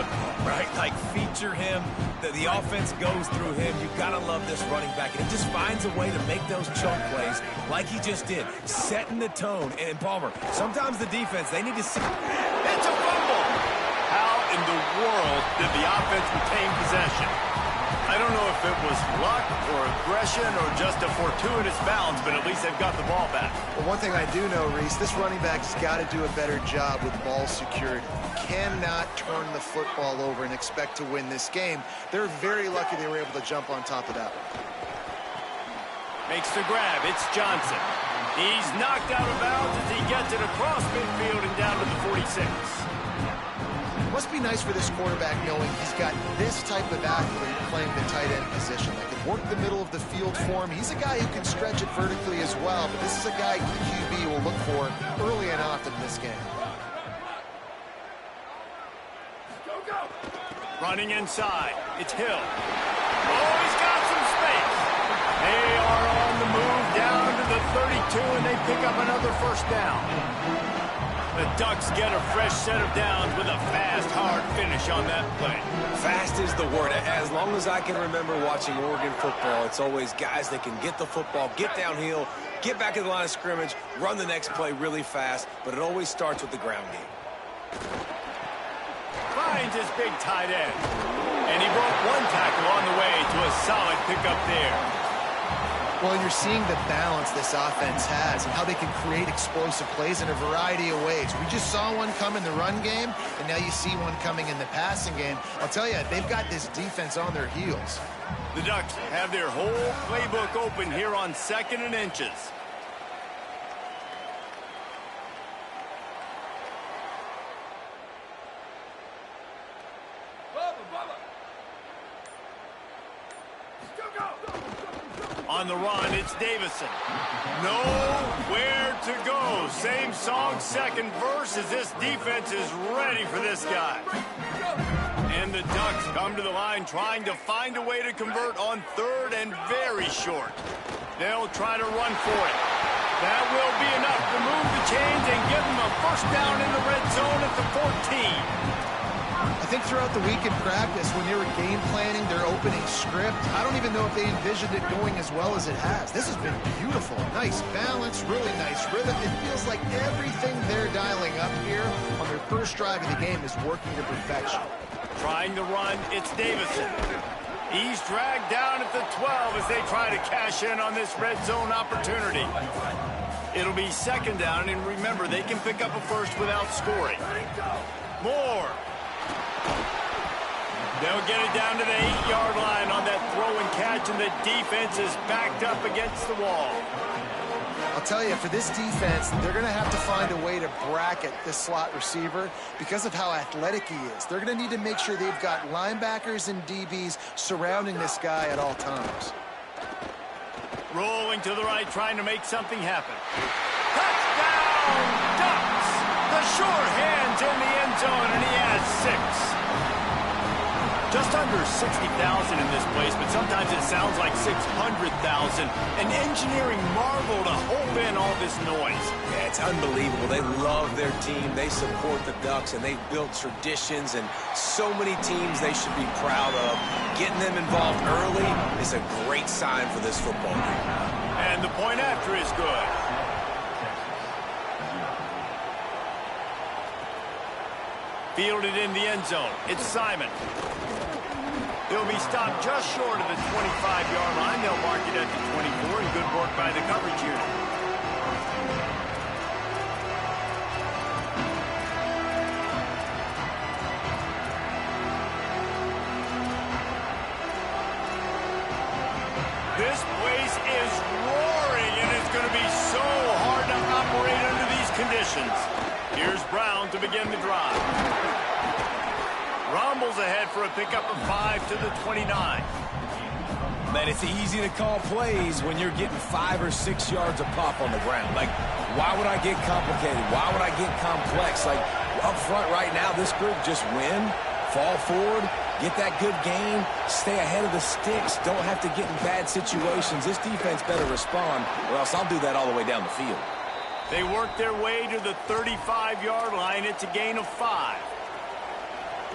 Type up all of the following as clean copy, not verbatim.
football, right? Like, feature him. The offense goes through him. You've got to love this running back. And he just finds a way to make those chunk plays like he just did, setting the tone. And, Palmer, sometimes the defense, they need to see. It's a fumble. How in the world did the offense retain possession? I don't know if it was luck or aggression or just a fortuitous bounce, but at least they've got the ball back. Well, one thing I do know, Reese, this running back's got to do a better job with ball security. Cannot turn the football over and expect to win this game. They're very lucky they were able to jump on top of that one. Makes the grab. It's Johnson. He's knocked out of bounds as he gets it across midfield and down to the 46. Must be nice for this quarterback knowing he's got this type of athlete playing the tight end position. That can work the middle of the field for him. He's a guy who can stretch it vertically as well, but this is a guy QB will look for early and often in this game. Running inside. It's Hill. Oh, he's got some space. They are on the move down to the 32, and they pick up another first down. The Ducks get a fresh set of downs with a fast, hard finish on that play. Fast is the word. As long as I can remember watching Oregon football, it's always guys that can get the football, get downhill, get back in the line of scrimmage, run the next play really fast, but it always starts with the ground game. Finds his big tight end. And he broke one tackle on the way to a solid pickup there. Well, you're seeing the balance this offense has and how they can create explosive plays in a variety of ways. We just saw one come in the run game, and now you see one coming in the passing game. I'll tell you, they've got this defense on their heels. The Ducks have their whole playbook open here on 2nd and inches. On the run, it's Davison. Nowhere to go. Same song, second verse, as this defense is ready for this guy. And the Ducks come to the line trying to find a way to convert on 3rd and very short. They'll try to run for it. That will be enough to move the chains and give them a first down in the red zone at the 14. I think throughout the week in practice, when they were game planning their opening script, I don't even know if they envisioned it going as well as it has. This has been beautiful. Nice balance, really nice rhythm. It feels like everything they're dialing up here on their first drive of the game is working to perfection. Trying to run, it's Davison. He's dragged down at the 12 as they try to cash in on this red zone opportunity. It'll be 2nd down, and remember, they can pick up a first without scoring. More. They'll get it down to the 8-yard line on that throw and catch, and the defense is backed up against the wall. I'll tell you, for this defense, they're going to have to find a way to bracket this slot receiver because of how athletic he is. They're going to need to make sure they've got linebackers and DBs surrounding this guy at all times. Rolling to the right, trying to make something happen. Touchdown, Ducks! The sure hands in the end zone, and he has 6. Just under 60,000 in this place, but sometimes it sounds like 600,000. An engineering marvel to hold in all this noise. Yeah, it's unbelievable. They love their team. They support the Ducks, and they've built traditions and so many teams they should be proud of. Getting them involved early is a great sign for this football team. And the point after is good. Fielded in the end zone. It's Simon. He'll be stopped just short of the 25-yard line. They'll mark it at the 24, and good work by the coverage unit. This place is roaring, and it's going to be so hard to operate under these conditions. Here's Brown to begin the drive. Rumbles ahead for a pickup of 5 to the 29. Man, it's easy to call plays when you're getting 5 or 6 yards of pop on the ground. Like, why would I get complicated? Why would I get complex? Like, up front right now, this group just win, fall forward, get that good gain, stay ahead of the sticks, don't have to get in bad situations. This defense better respond, or else I'll do that all the way down the field. They work their way to the 35-yard line. It's a gain of 5.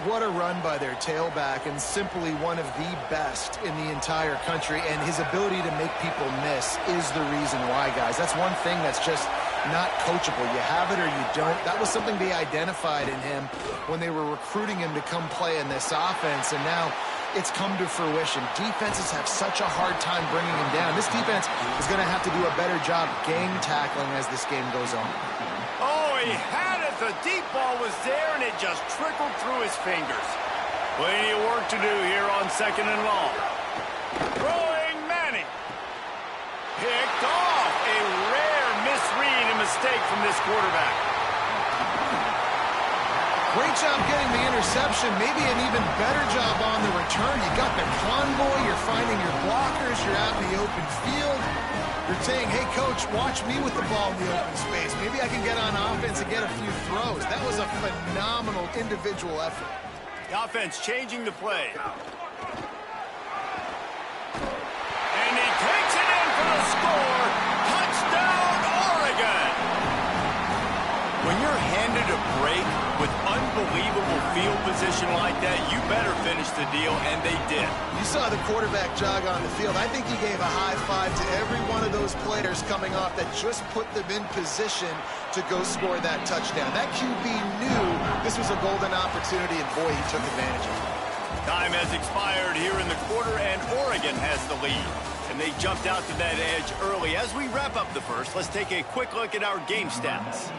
What a run by their tailback, and simply one of the best in the entire country. And his ability to make people miss is the reason why, guys. That's one thing that's just not coachable. You have it or you don't. That was something they identified in him when they were recruiting him to come play in this offense, and now it's come to fruition. Defenses have such a hard time bringing him down. This defense is going to have to do a better job gang tackling as this game goes on. Oh, he had it. The deep ball was there, and it just trickled through his fingers. Plenty of work to do here on 2nd and long. Throwing Manning. Picked off. A rare misread and mistake from this quarterback. Great job getting the interception. Maybe an even better job on the return. You got the convoy. You're finding your blockers. You're out in the open field. You're saying, hey, coach, watch me with the ball in the open space. Maybe I can get on offense and get a few throws. That was a phenomenal individual effort. The offense changing the play. And he takes it in for the score. Touchdown, Oregon. When you're handed a break with unbelievable field position like that, you better finish the deal, and they did. You saw the quarterback jog on the field. I think he gave a high five to every one of those players coming off that just put them in position to go score that touchdown. That QB knew this was a golden opportunity, and boy, he took advantage of it. Time has expired here in the quarter, and Oregon has the lead. And they jumped out to that edge early. As we wrap up the first, let's take a quick look at our game stats.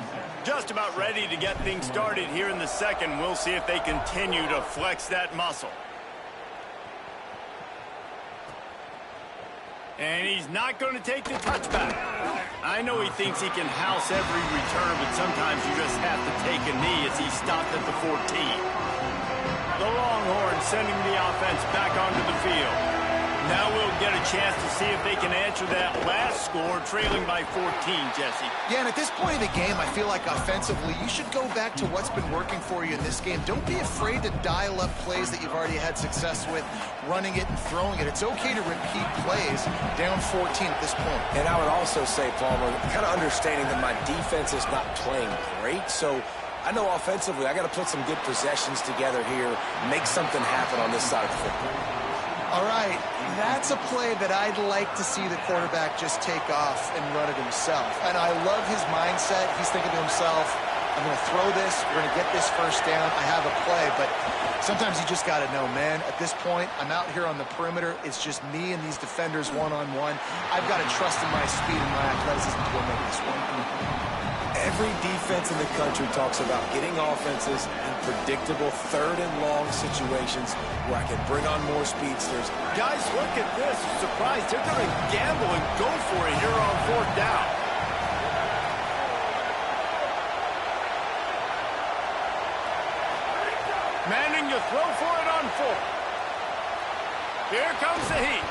Just about ready to get things started here in the second. We'll see if they continue to flex that muscle. And he's not going to take the touchback. I know he thinks he can house every return, but sometimes you just have to take a knee as he stopped at the 14. The Longhorns sending the offense back onto the field. Now we'll get a chance to see if they can answer that last score, trailing by 14, Jesse. Yeah, and at this point in the game, I feel like offensively, you should go back to what's been working for you in this game. Don't be afraid to dial up plays that you've already had success with, running it and throwing it. It's okay to repeat plays down 14 at this point. And I would also say, Palmer, kind of understanding that my defense is not playing great, so I know offensively I got to put some good possessions together here, make something happen on this side of the football. All right, that's a play that I'd like to see the quarterback just take off and run it himself. And I love his mindset. He's thinking to himself, I'm going to throw this, we're going to get this first down, I have a play. But sometimes you just got to know, man, at this point, I'm out here on the perimeter. It's just me and these defenders one-on-one. I've got to trust in my speed and my athleticism to go make this one. Every defense in the country talks about getting offenses in predictable 3rd and long situations where I can bring on more speedsters. Guys, look at this. Surprised. They're going to gamble and go for it here on 4th down. Manning to throw for it on 4th. Here comes the heat.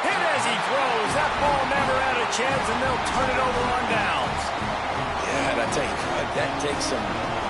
Hit as he throws. That ball never had a chance, and they'll turn it over on downs. Yeah, and I tell you, that takes some